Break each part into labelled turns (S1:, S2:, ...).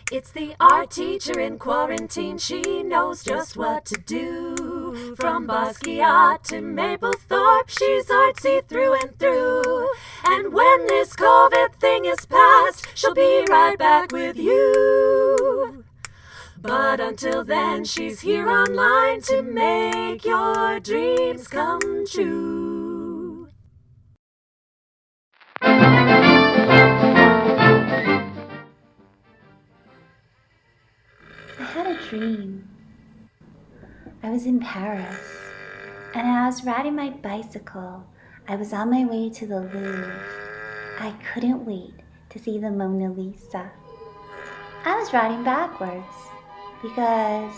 S1: It's the art teacher in quarantine. She knows just what to do. From Basquiat to Maplethorpe, she's artsy through and through. And when this COVID thing is past, she'll be right back with you. But until then, she's here online to make your dreams come true.
S2: I had a dream. I was in Paris, and I was riding my bicycle. I was on my way to the Louvre. I couldn't wait to see the Mona Lisa. I was riding backwards because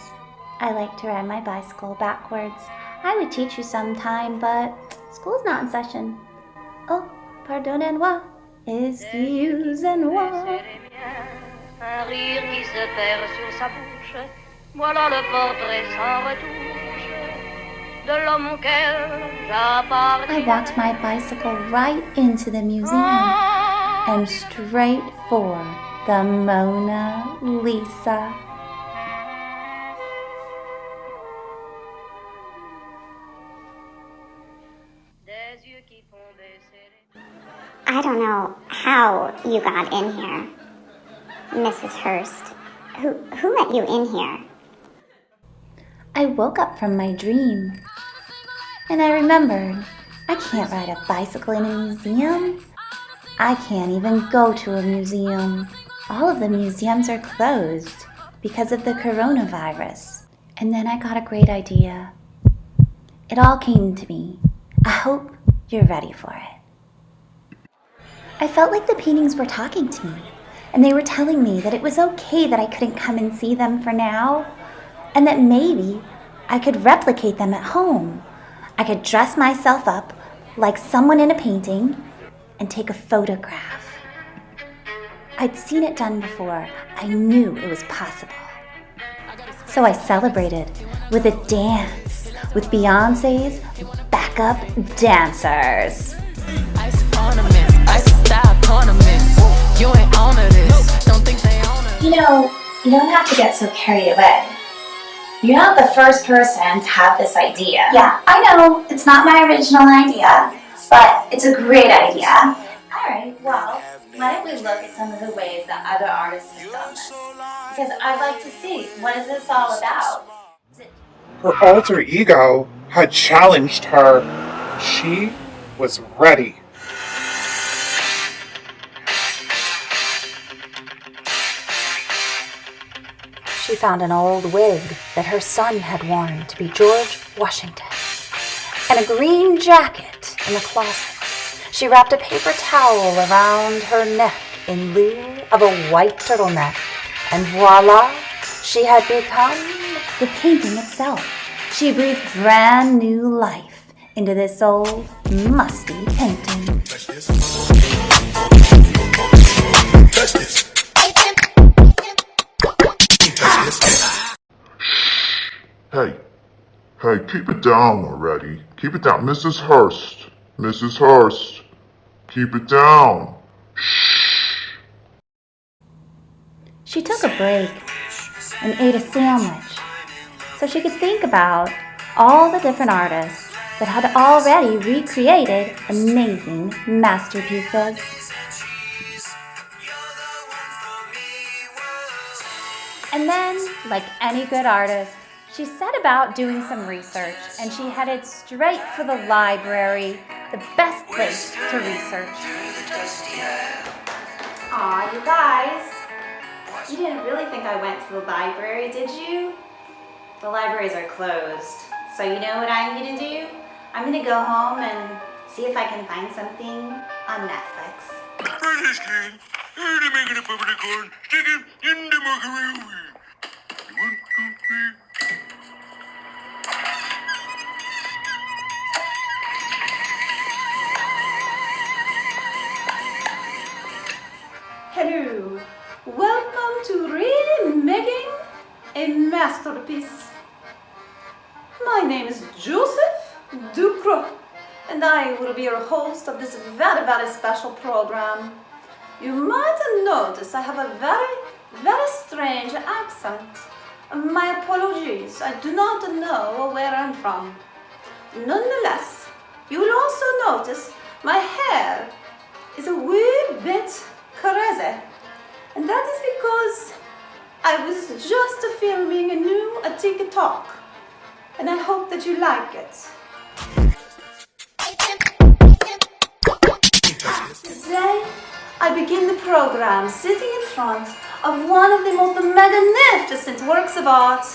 S2: I like to ride my bicycle backwards. I would teach you sometime, but school's not in session. Oh, pardonnez-moi, excusez-moi.
S3: Un rire qui se perd sur sa bouche, voilà le portrait sans retouche de l'homme auquel j'appartiens.
S2: I walked my bicycle right into the museum and straight for the Mona Lisa.
S4: I don't know how you got in here, Mrs. Hurst. Who let you in here?
S2: I woke up from my dream, and I remembered I can't ride a bicycle in a museum. I can't even go to a museum. All of the museums are closed because of the coronavirus. And then I got a great idea. It all came to me. I hope you're ready for it. I felt like the paintings were talking to me, and they were telling me that it was okay that I couldn't come and see them for now, and that maybe I could replicate them at home. I could dress myself up like someone in a painting and take a photograph. I'd seen it done before. I knew it was possible. So I celebrated with a dance with Beyoncé's backup dancers.
S5: You know, you don't have to get so carried away. You're not the first person to have this idea.
S2: Yeah, I know, it's not my original idea, but it's a great idea. Alright, well, why don't we look at some of the ways that other artists have done this? Because I'd like to see, what is this all about?
S6: Her alter ego had challenged her. She was ready.
S7: She found an old wig that her son had worn to be George Washington, and a green jacket in the closet. She wrapped a paper towel around her neck in lieu of a white turtleneck, and voila, she had become
S2: the painting itself. She breathed brand new life into this old, musty painting.
S8: Hey, keep it down already. Keep it down. Mrs. Hurst, keep it down. Shh.
S2: She took a break and ate a sandwich so she could think about all the different artists that had already recreated amazing masterpieces. And then, like any good artist, she set about doing some research, and she headed straight for the library, the best place to research. Aw, you guys, you didn't really think I went to the library, did you? The libraries are closed, so you know what I'm gonna do? I'm gonna go home and see if I can find something on Netflix.
S9: Hello, welcome to Remaking, a masterpiece. My name is Joseph Ducreux, and I will be your host of this very, very special program. You might have noticed I have a very, very strange accent. My apologies, I do not know where I'm from. Nonetheless, you will also notice my hair is a wee bit crazy. And that is because I was just filming a new TikTok. And I hope that you like it. Today, I begin the program sitting in front of one of the most magnificent works of art,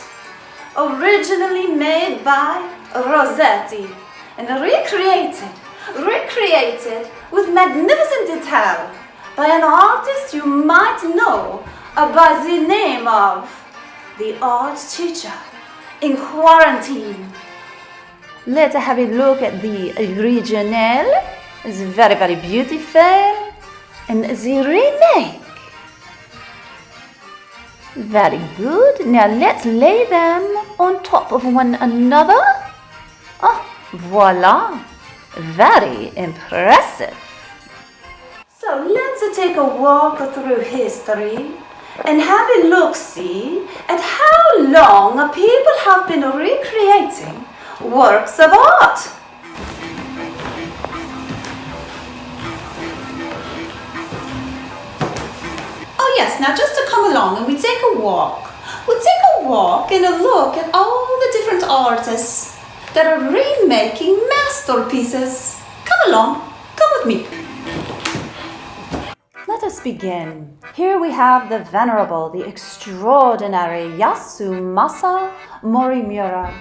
S9: originally made by Rossetti and recreated with magnificent detail by an artist you might know by the name of the art teacher in quarantine. Let's have a look at the original. It's very, very beautiful. And the remake. Very good. Now let's lay them on top of one another. Oh, voila. Very impressive. So let's take a walk through history and have a look-see at how long people have been recreating works of art. Oh yes, now just to come along and we take a walk. We'll take a walk and a look at all the different artists that are remaking masterpieces. Come along, come with me. Let us begin. Here we have the venerable, the extraordinary Yasumasa Morimura,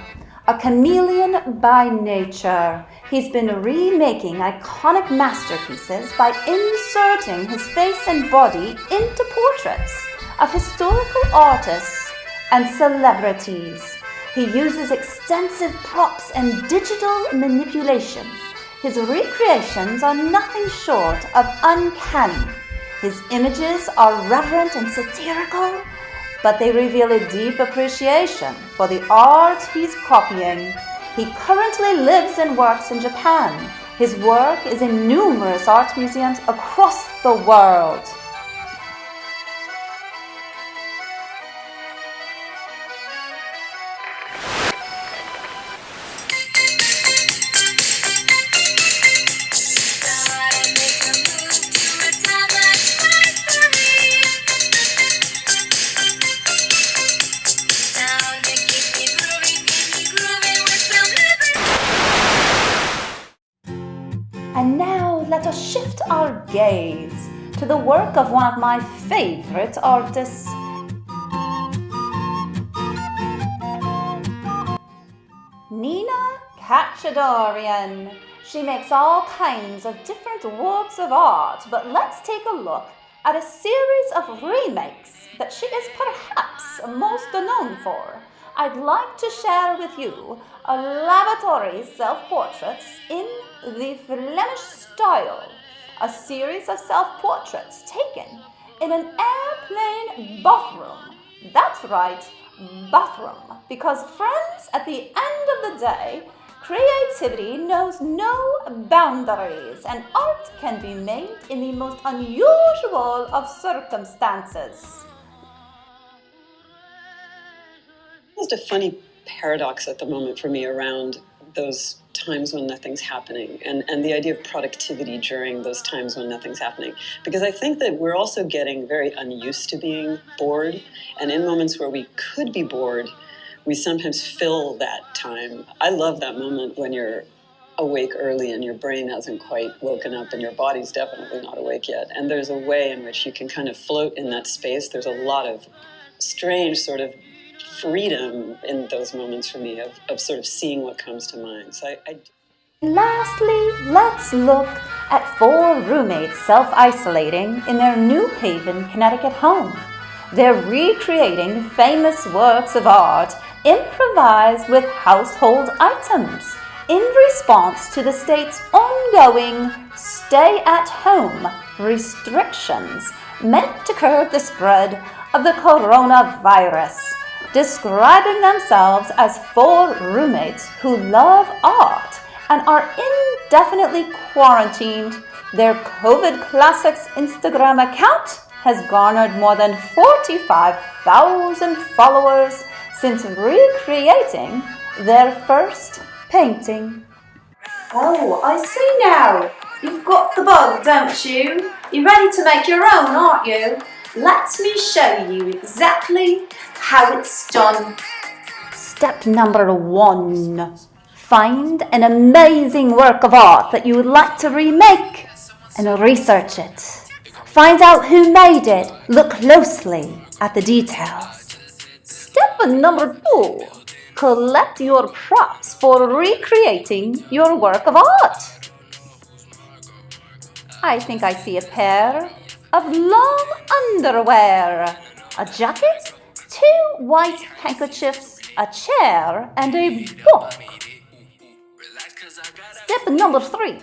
S9: a chameleon by nature. He's been remaking iconic masterpieces by inserting his face and body into portraits of historical artists and celebrities. He uses extensive props and digital manipulation. His recreations are nothing short of uncanny. His images are reverent and satirical, but they reveal a deep appreciation for the art he's copying. He currently lives and works in Japan. His work is in numerous art museums across the world. And now let us shift our gaze to the work of one of my favorite artists, Nina Kachadorian. She makes all kinds of different works of art, but let's take a look at a series of remakes that she is perhaps most known for. I'd like to share with you a lavatory self-portraits in the Flemish style, a series of self-portraits taken in an airplane bathroom. That's right, bathroom, because friends, at the end of the day, creativity knows no boundaries and art can be made in the most unusual of circumstances.
S10: Just a funny paradox at the moment for me around those times when nothing's happening and the idea of productivity during those times when nothing's happening. Because I think that we're also getting very unused to being bored, and in moments where we could be bored, we sometimes fill that time. I love that moment when you're awake early and your brain hasn't quite woken up and your body's definitely not awake yet. And there's a way in which you can kind of float in that space. There's a lot of strange sort of freedom in those moments for me of sort of seeing what comes to mind. So
S7: Lastly, let's look at 4 roommates self-isolating in their New Haven, Connecticut home. They're recreating famous works of art improvised with household items in response to the state's ongoing stay-at-home restrictions meant to curb the spread of the coronavirus, describing themselves as 4 roommates who love art and are indefinitely quarantined
S9: Their COVID Classics Instagram account has garnered more than 45,000 followers since recreating their first painting.
S5: Oh, I see now. You've got the bug, don't you? You're ready to make your own, aren't you? Let me show you exactly how it's done.
S9: Step number 1. Find an amazing work of art that you would like to remake and research it. Find out who made it. Look closely at the details. Step number 2. Collect your props for recreating your work of art. I think I see a pair of long underwear, a jacket, 2 white handkerchiefs, a chair, and a book. Step number 3.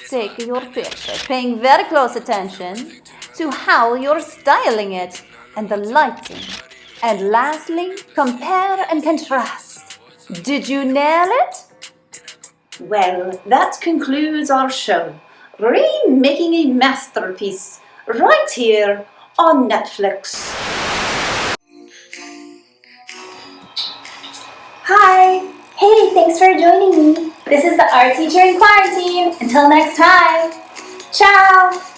S9: Take your picture, paying very close attention to how you're styling it and the lighting. And lastly, compare and contrast. Did you nail it?
S5: Well, that concludes our show. Remaking a masterpiece right here on Netflix.
S2: Hi! Hey, thanks for joining me. This is the art teacher in quarantine. Until next time. Ciao!